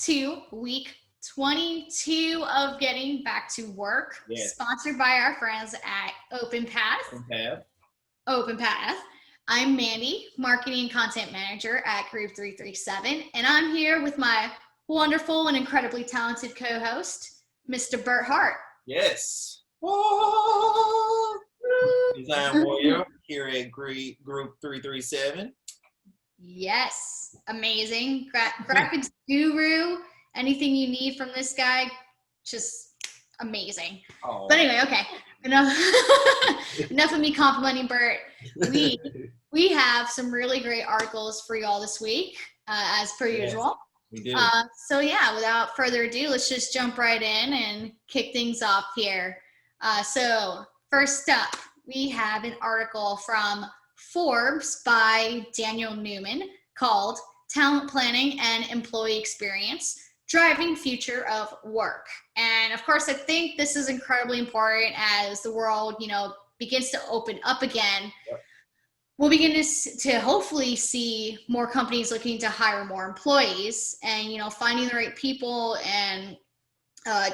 to week 22 of Getting Back to Work, Yes. sponsored by our friends at Openpath. Openpath. Openpath. I'm Mandy, Marketing and Content Manager at Group 337, and I'm here with my wonderful and incredibly talented co-host, Mr. Bert Hart. Yes. Design Warrior here at Group 337. Yes, amazing. Graphics guru. Anything you need from this guy, just amazing. Oh. But anyway, okay. Enough of me complimenting Bert. We have some really great articles for y'all this week, as per usual. We do. So yeah, without further ado, let's just jump right in and kick things off here. So first up, we have an article from Forbes by Daniel Newman called Talent Planning and Employee Experience, Driving Future of Work. And of course, I think this is incredibly important as the world, begins to open up again. Yep. We'll begin to hopefully see more companies looking to hire more employees, and finding the right people and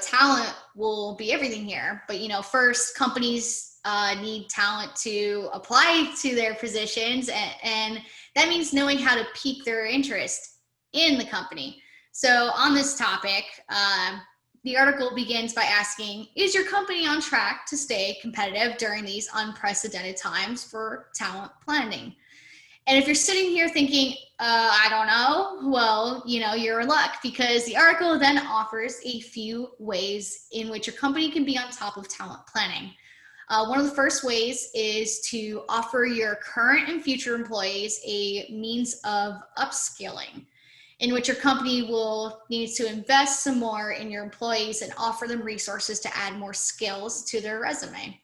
talent will be everything here. But first, companies need talent to apply to their positions, and that means knowing how to pique their interest in the company. So on this topic, the article begins by asking, is your company on track to stay competitive during these unprecedented times for talent planning? And if you're sitting here thinking, I don't know, well, you're in luck, because the article then offers a few ways in which your company can be on top of talent planning. One of the first ways is to offer your current and future employees a means of upskilling, in which your company will need to invest some more in your employees and offer them resources to add more skills to their resume.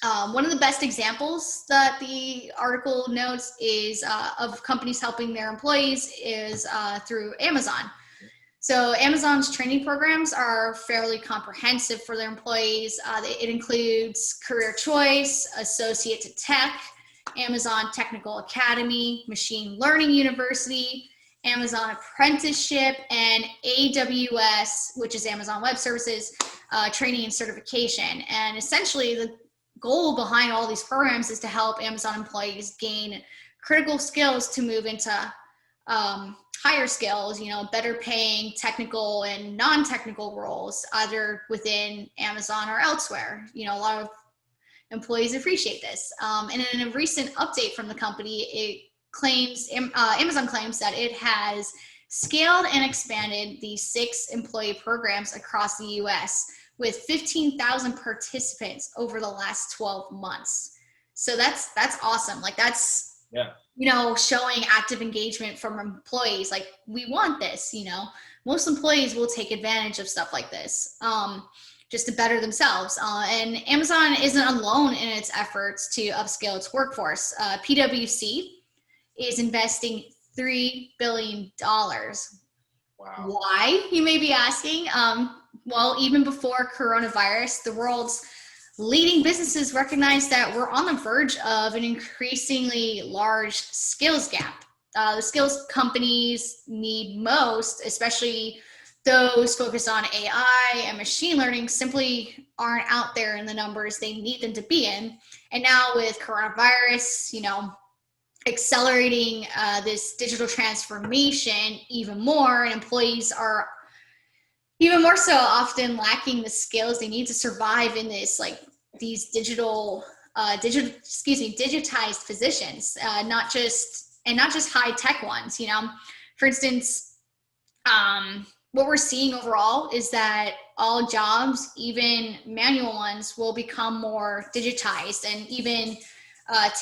One of the best examples that the article notes is of companies helping their employees is through Amazon. So Amazon's training programs are fairly comprehensive for their employees. It includes Career Choice, Associate to Tech, Amazon Technical Academy, Machine Learning University, Amazon Apprenticeship, and AWS, which is Amazon Web Services, training and certification. And essentially, the goal behind all these programs is to help Amazon employees gain critical skills to move into higher skills, better paying technical and non-technical roles, either within Amazon or elsewhere. A lot of employees appreciate this. And in a recent update from the company, Amazon claims that it has scaled and expanded the 6 employee programs across the US with 15,000 participants over the last 12 months. So that's awesome. Like that's, showing active engagement from employees. Like, we want this, most employees will take advantage of stuff like this, just to better themselves. And Amazon isn't alone in its efforts to upskill its workforce. PwC is investing $3 billion. Wow. Why, you may be asking? Well, even before coronavirus, the world's leading businesses recognize that we're on the verge of an increasingly large skills gap. The skills companies need most, especially those focused on AI and machine learning, simply aren't out there in the numbers they need them to be in. And now with coronavirus, accelerating this digital transformation even more, and employees are even more so often lacking the skills they need to survive in this, these digitized positions, not just high tech ones. For instance, what we're seeing overall is that all jobs, even manual ones, will become more digitized, and even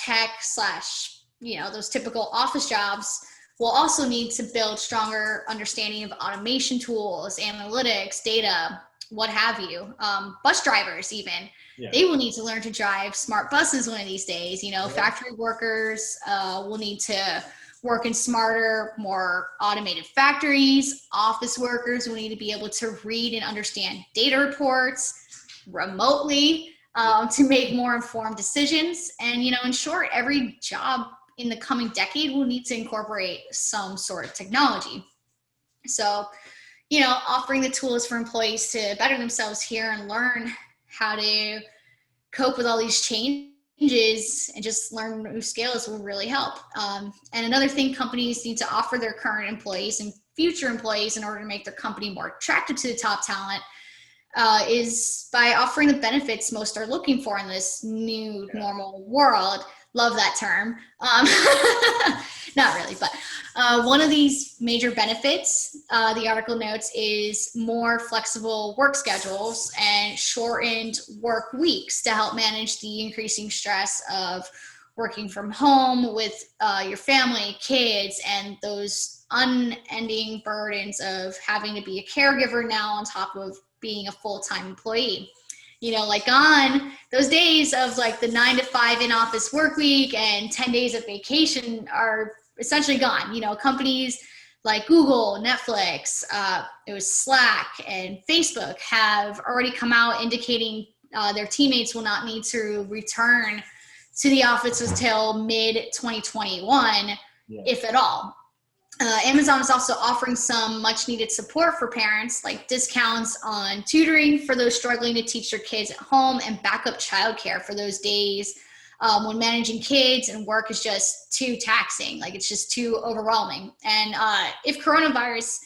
tech / those typical office jobs will also need to build stronger understanding of automation tools, analytics, data, what have you. Bus drivers even, they will need to learn to drive smart buses one of these days. Factory workers will need to work in smarter, more automated factories. Office workers will need to be able to read and understand data reports remotely to make more informed decisions. And, in short, every job in the coming decade will need to incorporate some sort of technology. So, offering the tools for employees to better themselves here and learn how to cope with all these changes and just learn new skills will really help. And another thing companies need to offer their current employees and future employees in order to make their company more attractive to the top talent is by offering the benefits most are looking for in this new normal world. Love that term. Not really, but one of these major benefits, the article notes, is more flexible work schedules and shortened work weeks to help manage the increasing stress of working from home with your family, kids, and those unending burdens of having to be a caregiver now on top of being a full-time employee. Like on those days of like the 9 to 5 in office work week and 10 days of vacation are essentially gone. Companies like Google, Netflix, it was Slack, and Facebook have already come out indicating their teammates will not need to return to the office until mid 2021, if at all. Amazon is also offering some much needed support for parents, like discounts on tutoring for those struggling to teach their kids at home and backup childcare for those days when managing kids and work is just too taxing, like it's just too overwhelming. And if coronavirus,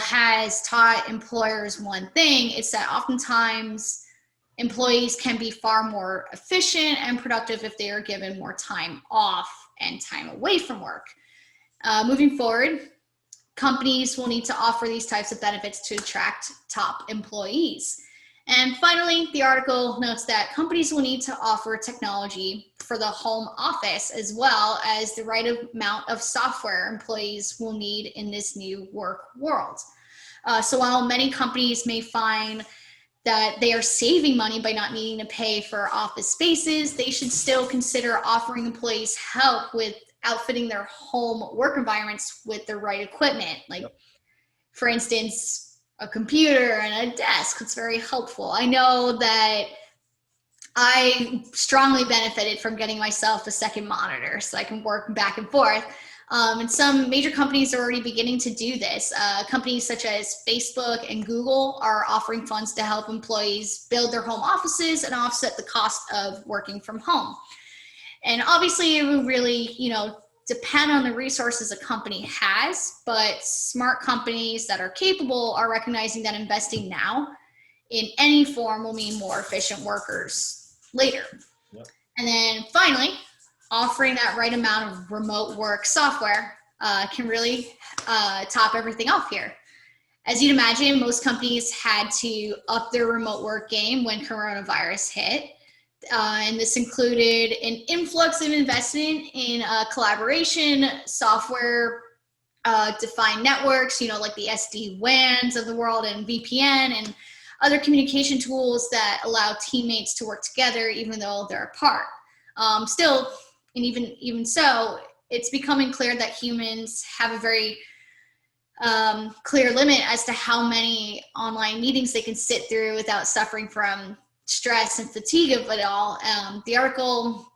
has taught employers one thing, it's that oftentimes employees can be far more efficient and productive if they are given more time off and time away from work. Moving forward, companies will need to offer these types of benefits to attract top employees. And finally, the article notes that companies will need to offer technology for the home office as well as the right amount of software employees will need in this new work world. So while many companies may find that they are saving money by not needing to pay for office spaces, they should still consider offering employees help with outfitting their home work environments with the right equipment. Like, for instance, a computer and a desk. It's very helpful. I know that I strongly benefited from getting myself a second monitor so I can work back and forth. And some major companies are already beginning to do this. Companies such as Facebook and Google are offering funds to help employees build their home offices and offset the cost of working from home. And obviously, it would really, depend on the resources a company has, but smart companies that are capable are recognizing that investing now in any form will mean more efficient workers later. Yep. And then finally, offering that right amount of remote work software can really top everything off here. As you'd imagine, most companies had to up their remote work game when coronavirus hit. And this included an influx of investment in collaboration, software defined networks, like the SD-WANs of the world and VPN and other communication tools that allow teammates to work together even though they're apart. Still, and even so, it's becoming clear that humans have a very clear limit as to how many online meetings they can sit through without suffering from stress and fatigue of it all. The article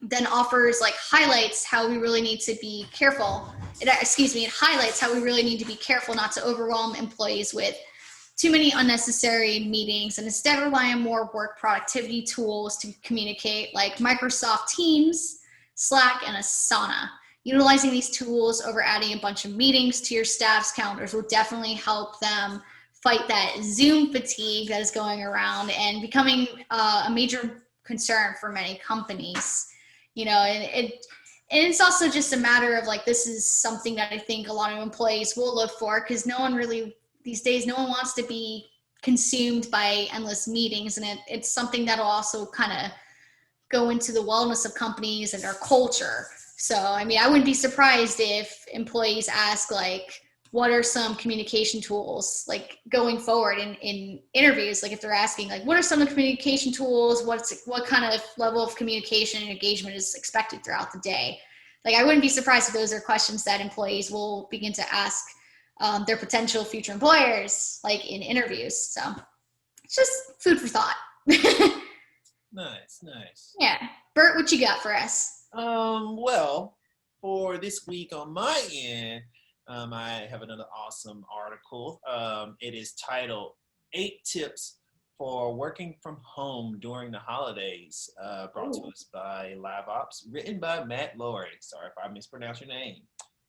then offers highlights how we really need to be careful. It highlights how we really need to be careful not to overwhelm employees with too many unnecessary meetings and instead rely on more work productivity tools to communicate, like Microsoft Teams, Slack, and Asana. Utilizing these tools over adding a bunch of meetings to your staff's calendars will definitely help them fight that Zoom fatigue that is going around and becoming a major concern for many companies. And it's also just a matter of this is something that I think a lot of employees will look for, because these days no one wants to be consumed by endless meetings, and it's something that'll also kind of go into the wellness of companies and their culture. So I wouldn't be surprised if employees ask what are some communication tools going forward in interviews, if they're asking what are some of the communication tools, what kind of level of communication and engagement is expected throughout the day. I wouldn't be surprised if those are questions that employees will begin to ask their potential future employers in interviews. So it's just food for thought. Nice. Yeah. Bert, what you got for us? Well, for this week on my end, I have another awesome article. It is titled 8 Tips for Working from Home During the Holidays, brought to Ooh, us by Live Ops, written by Matt Laurie. Sorry if I mispronounced your name.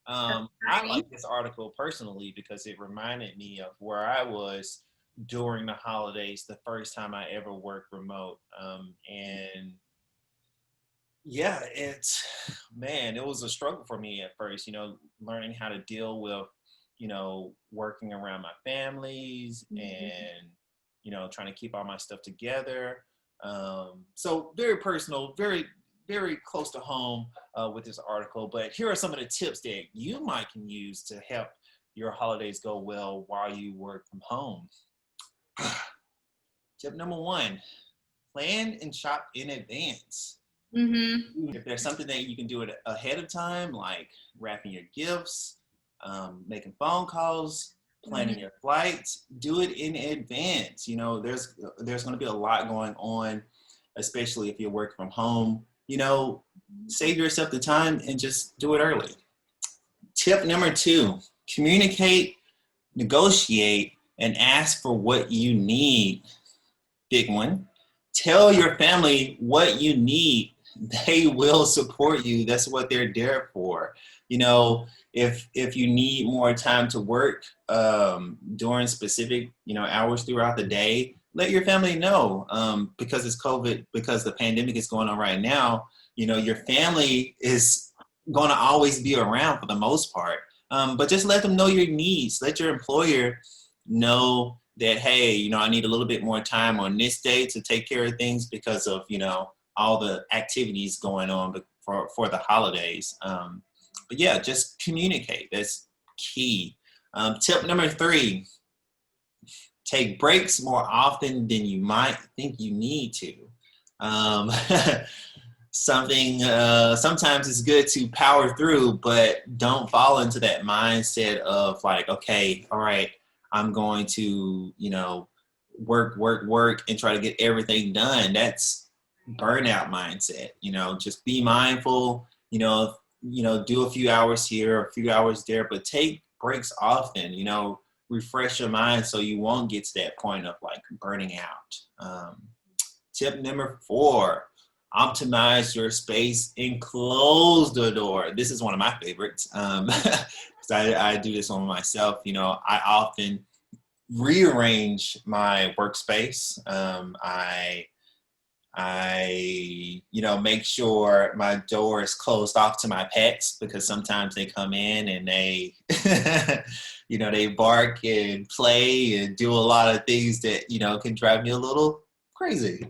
I perfect. like this article personally because it reminded me of where I was during the holidays, the first time I ever worked remote. And yeah, it's man, it was a struggle for me at first, learning how to deal with, working around my families Mhm. and, trying to keep all my stuff together. So very personal, very, very close to home with this article. But here are some of the tips that you might can use to help your holidays go well while you work from home. Tip number one, plan and shop in advance. Mhm. If there's something that you can do it ahead of time, like wrapping your gifts, making phone calls, planning Mhm. your flights, do it in advance. There's going to be a lot going on, especially if you're working from home. Save yourself the time and just do it early. Tip number two, communicate, negotiate, and ask for what you need. Big one. Tell your family what you need. They will support you. That's what they're there for. If you need more time to work during specific hours throughout the day, let your family know. Because it's COVID, because the pandemic is going on right now. Your family is going to always be around for the most part. But just let them know your needs. Let your employer know that, hey, I need a little bit more time on this day to take care of things because of all the activities going on for the holidays. But yeah, just communicate. That's key. Tip number three, take breaks more often than you might think you need to. Um, sometimes it's good to power through, but don't fall into that mindset of like, okay, all right, I'm going to work and try to get everything done. That's burnout mindset. Just be mindful. Do a few hours here, a few hours there, but take breaks often. Refresh your mind so you won't get to that point of like burning out. Tip number four, optimize your space and close the door. This is one of my favorites because I do this on myself. I often rearrange my workspace. I make sure my door is closed off to my pets because sometimes they come in and they, they bark and play and do a lot of things that, can drive me a little crazy.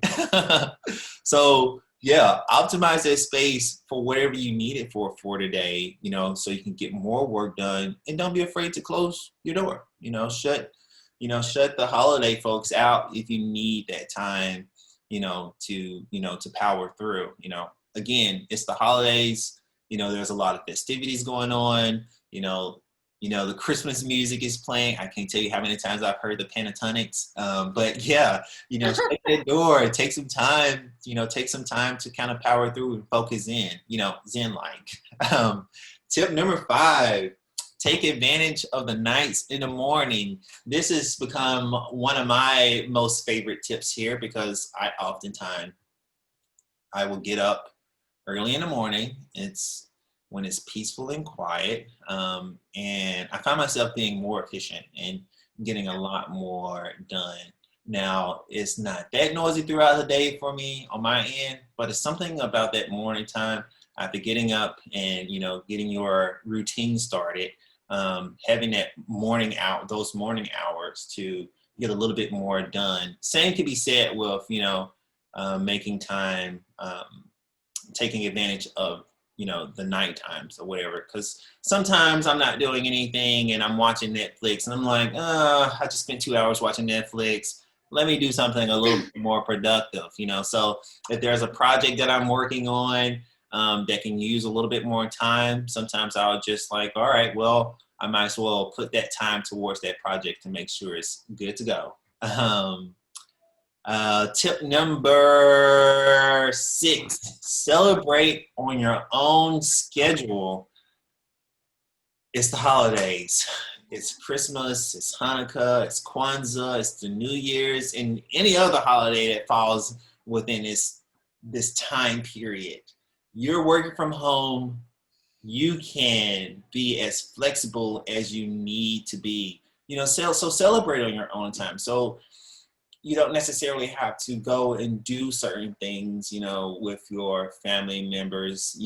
So yeah, optimize that space for whatever you need it for today, so you can get more work done and don't be afraid to close your door, shut the holiday folks out if you need that time to power through. Again, it's the holidays. There's a lot of festivities going on. The Christmas music is playing. I can't tell you how many times I've heard the pentatonics. But yeah, shut that door. Take some time. Take some time to kind of power through and focus in. Zen like. Tip number five. Take advantage of the nights in the morning. This has become one of my most favorite tips here because I will get up early in the morning. It's when it's peaceful and quiet, and I find myself being more efficient and getting a lot more done. Now, it's not that noisy throughout the day for me on my end, but it's something about that morning time after getting up and getting your routine started, having those morning hours to get a little bit more done. Same can be said with making time, taking advantage of the night times or whatever, because sometimes I'm not doing anything and I'm watching Netflix and I'm like, I just spent 2 hours watching Netflix. Let me do something a little bit more productive. So if there's a project that I'm working on that can use a little bit more time, sometimes I'll just like, all right, well, I might as well put that time towards that project to make sure it's good to go. Tip number six, celebrate on your own schedule. It's the holidays. It's Christmas, it's Hanukkah, it's Kwanzaa, it's the New Year's, and any other holiday that falls within this time period. You're working from home, you can be as flexible as you need to be. So celebrate on your own time. So you don't necessarily have to go and do certain things, with your family members,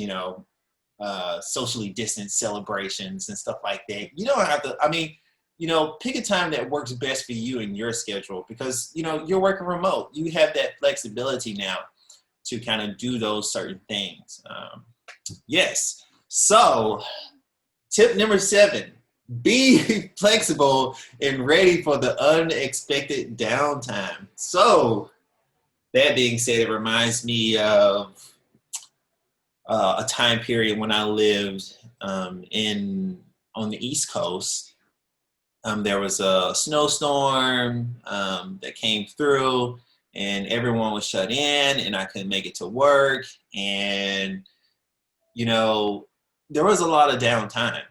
socially distanced celebrations and stuff like that. You don't have to, pick a time that works best for you and your schedule because, you're working remote. You have that flexibility now to kind of do those certain things. Yes. So, tip number 7, be flexible and ready for the unexpected downtime. So, that being said, it reminds me of a time period when I lived in on the East Coast. There was a snowstorm that came through, and everyone was shut in, and I couldn't make it to work. And there was a lot of downtime.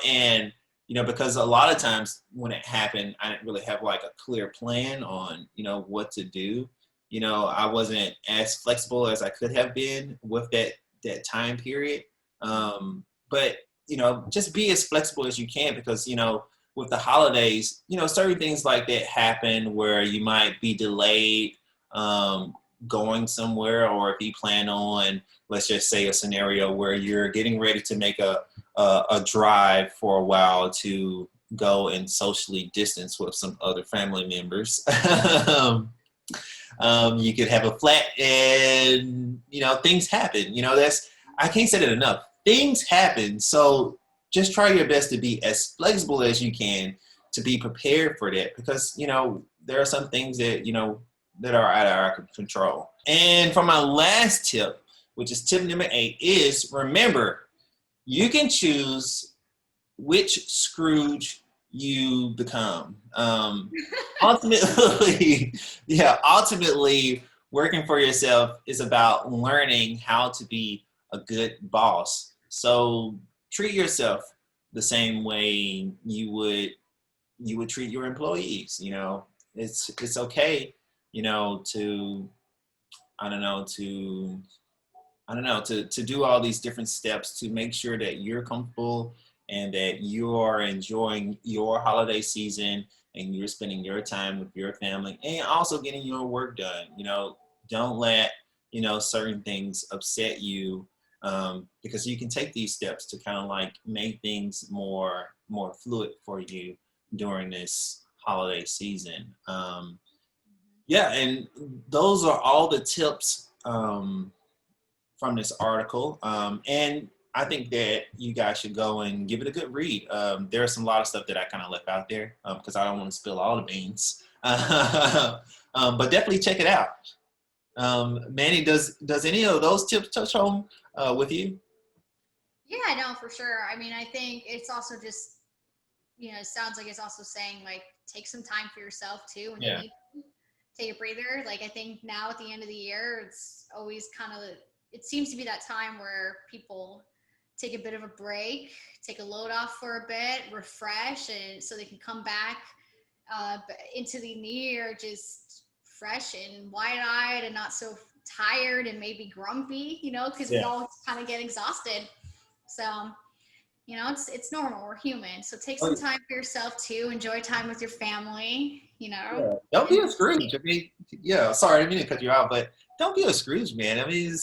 And because a lot of times when it happened, I didn't really have like a clear plan on what to do. I wasn't as flexible as I could have been with that time period. But just be as flexible as you can because with the holidays, certain things like that happen where you might be delayed going somewhere, or if you plan on, let's just say, a scenario where you're getting ready to make a drive for a while to go and socially distance with some other family members. You could have a flat and, things happen. I can't say that enough. Things happen. So just try your best to be as flexible as you can to be prepared for that because, there are some things that, that are out of our control. And for my last tip, which is tip number 8, is remember, you can choose which Scrooge you become. Ultimately, ultimately, working for yourself is about learning how to be a good boss. So treat yourself the same way you would treat your employees. It's okay, to to do all these different steps to make sure that you're comfortable and that you are enjoying your holiday season and you're spending your time with your family and also getting your work done. Don't let, certain things upset you because you can take these steps to kind of like make things more fluid for you during this holiday season. Yeah, and those are all the tips from this article. And I think that you guys should go and give it a good read. There's a lot of stuff that I kind of left out there because I don't want to spill all the beans. But definitely check it out. Manny, does any of those tips touch home with you? Yeah, no, for sure. I mean, I think it's also just, it sounds like it's also saying like take some time for yourself too when you Yeah. need to. Take a breather. Like I think now at the end of the year, it's always kind of, it seems to be that time where people take a bit of a break, take a load off for a bit, refresh, and so they can come back into the new year just fresh and wide-eyed and not so tired and maybe grumpy, because we Yeah. all kind of get exhausted. So it's normal. We're human. So take Oh, some time for yourself too. Enjoy time with your family. yeah. Don't be And a Scrooge. I mean, yeah, sorry, I didn't mean to cut you out, but don't be a Scrooge, man. I mean,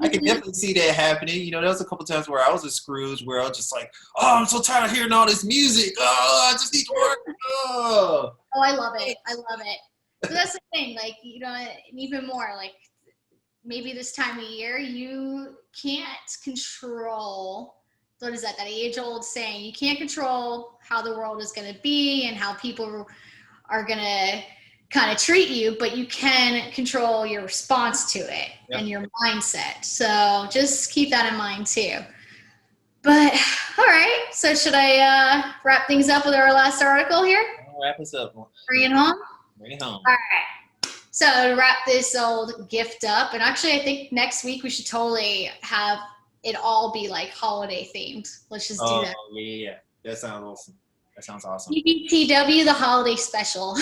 I can definitely see that happening. There was a couple times where I was a Scrooge where I was just like, oh, I'm so tired of hearing all this music. Oh, I just need to work. Oh. Oh, I love it. I love it. So that's the thing, like, and even more, like maybe this time of year, you can't control what is that age old saying, you can't control how the world is going to be and how people are going to kind of treat you, but you can control your response to it Yep. and your mindset. So just keep that in mind too. But all right, so should I wrap things up with our last article here? I'll wrap us up. Bring it home. Bring it home. All right. So to wrap this old gift up, and actually I think next week we should totally have it all be like holiday themed. Let's just do Oh that. yeah, that sounds awesome. That sounds awesome. UBTW, the holiday special.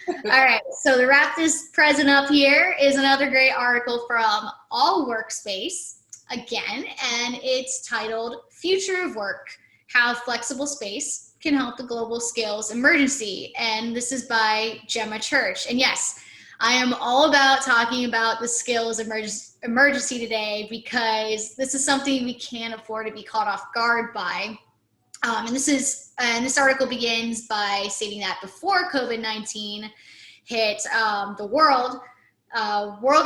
All right, so to wrap this present up here is another great article from All Workspace again, and it's titled Future of Work, How Flexible Space Can Help the Global Skills Emergency. And this is by Gemma Church. And yes, I am all about talking about the skills emergency today because this is something we can't afford to be caught off guard by. And this article begins by stating that before COVID-19 hit the World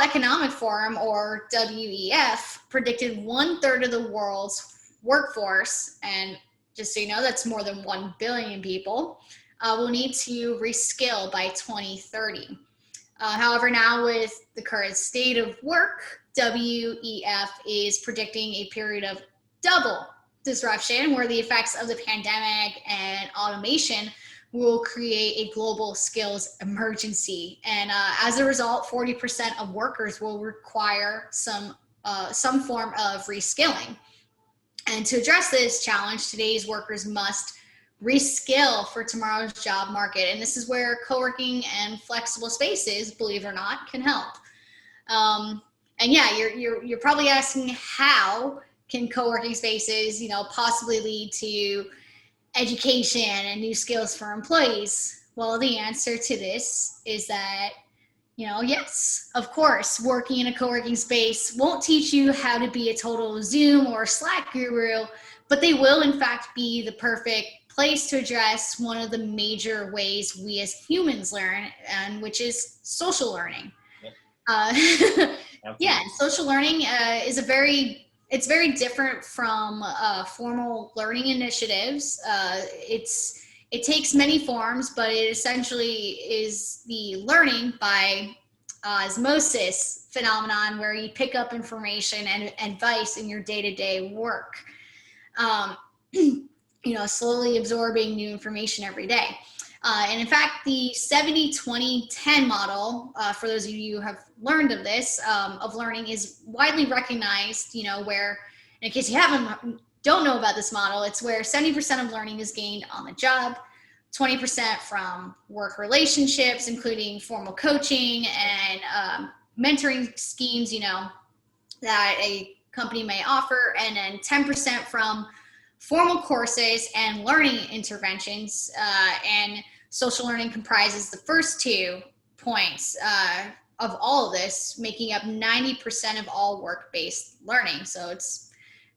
Economic Forum, or WEF, predicted 1/3 of the world's workforce, and just so you know, that's more than 1 billion people, will need to reskill by 2030. However, now with the current state of work, WEF is predicting a period of double disruption where the effects of the pandemic and automation will create a global skills emergency. And as a result, 40% of workers will require some form of reskilling. And to address this challenge, today's workers must reskill for tomorrow's job market. And this is where co-working and flexible spaces, believe it or not, can help. And yeah, you're probably asking, how can co-working spaces, possibly lead to education and new skills for employees? Well, the answer to this is that, yes, of course, working in a co-working space won't teach you how to be a total Zoom or Slack guru, but they will in fact be the perfect place to address one of the major ways we as humans learn, and which is social learning. Yeah, social learning is it's very different from formal learning initiatives. It takes many forms, but it essentially is the learning by osmosis phenomenon, where you pick up information and advice in your day-to-day work. Slowly absorbing new information every day. And in fact, the 70-20-10 model, for those of you who have learned of this, of learning, is widely recognized, where, in case you don't know about this model, it's where 70% of learning is gained on the job, 20% from work relationships, including formal coaching and mentoring schemes, that a company may offer, and then 10% from formal courses and learning interventions. And social learning comprises the first 2 points of all of this, making up 90% of all work-based learning. So it's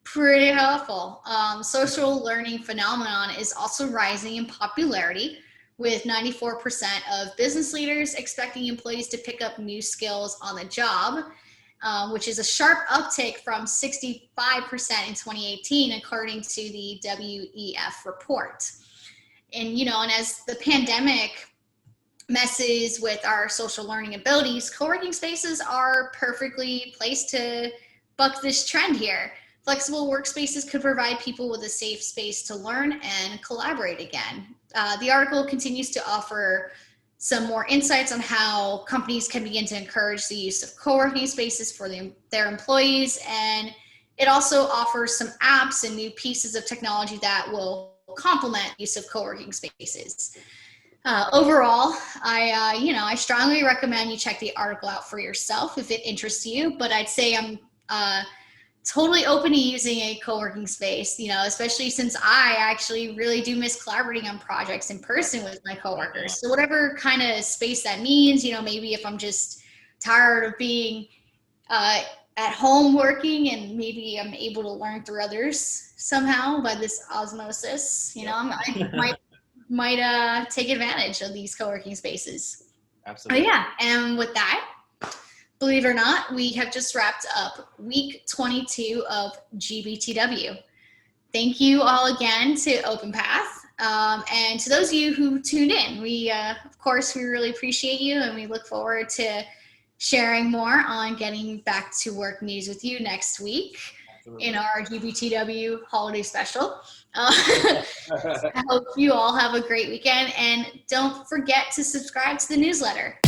pretty helpful. Social learning phenomenon is also rising in popularity, with 94% of business leaders expecting employees to pick up new skills on the job, which is a sharp uptick from 65% in 2018, according to the WEF report. And, and as the pandemic messes with our social learning abilities, co-working spaces are perfectly placed to buck this trend here. Flexible workspaces could provide people with a safe space to learn and collaborate again. The article continues to offer some more insights on how companies can begin to encourage the use of co-working spaces for their employees. And it also offers some apps and new pieces of technology that will complement use of co-working spaces. Overall, I strongly recommend you check the article out for yourself if it interests you, but I'd say I'm totally open to using a co-working space, especially since I actually really do miss collaborating on projects in person with my coworkers. So whatever kind of space that means, maybe if I'm just tired of being at home working, and maybe I'm able to learn through others somehow by this osmosis, I might take advantage of these co-working spaces. Absolutely. Yeah, and with that, believe it or not, we have just wrapped up week 22 of GBTW. Thank you all again to Openpath. And to those of you who tuned in, of course, we really appreciate you, and we look forward to sharing more on getting back to work news with you next week. Absolutely. In our GBTW holiday special. I hope you all have a great weekend, and don't forget to subscribe to the newsletter.